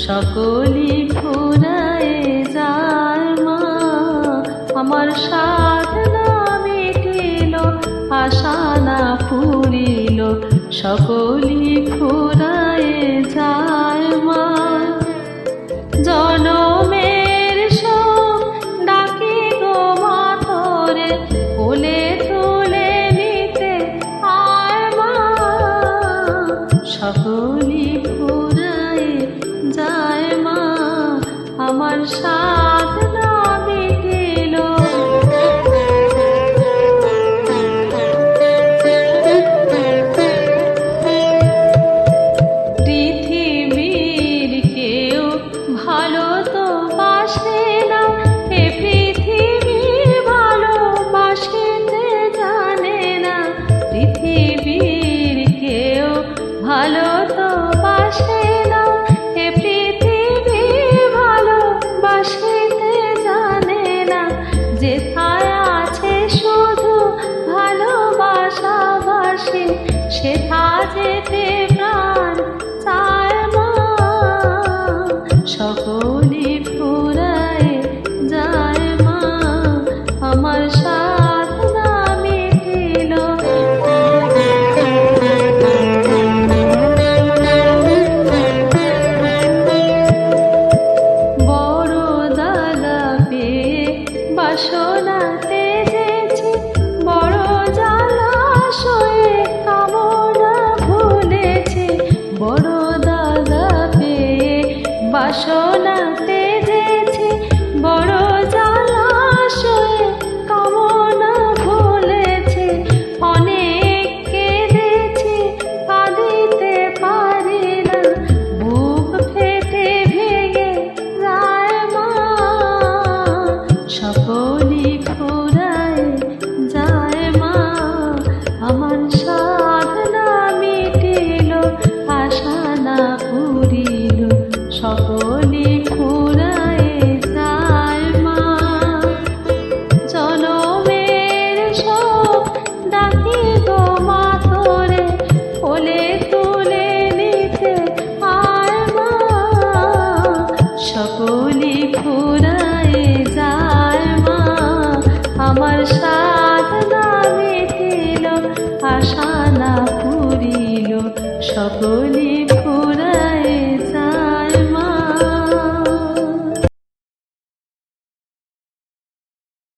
সকলি ফুরায় যায় মা। আমার সাধনা মিটিল, আশা না পুরিল, সকলি ফুরায় যায় মা। জনমের শোক ডাকি গো মা তোরে, কোলে তুলে নিতে আয় মা। সকলি ফুরায় যায় মা, আমার সাধনা মিটিল। পৃথিবীর কেউ ভালো তো বাসে না, এ পৃথিবী ভালোবাসিতে জানে না। পৃথিবীর কেউ ভালো তো বাসে না, এ পৃথিবী ভালোবাসিতে জানে না। যেথায় আছে শুধু ভালোবাসাবাসি, সেথা যেতে প্রাণ চায় মা। সকলি ফুরায় যায় মা, আমার সাধনা মিটিল। বড় দাদা পেয়ে বাসনা তেজেছি, বড় জলাশয়ে কামনা ভুলেছি। বড় দাদা পেয়ে বাসনা তেজেছি, বড় জলাশয়ে কামনা ভুলেছি। অনেক কেঁদেছি, কাঁদিতে পারি না, বুক ফেটে ভেঙে যায় মা। সকলি ফুরায় যায় মা, আমার সাধনা মিটিল, আশা না পুরিল, সকলি ফুরায় যায় মা। জনমের শোক ডাকি গো মা তোরে, কোলে তুলে নিতে আয় মা। সকলি ফুরায় যায় মা, আমার সাধনা মিটিল, আশা না পুরিল, সকলি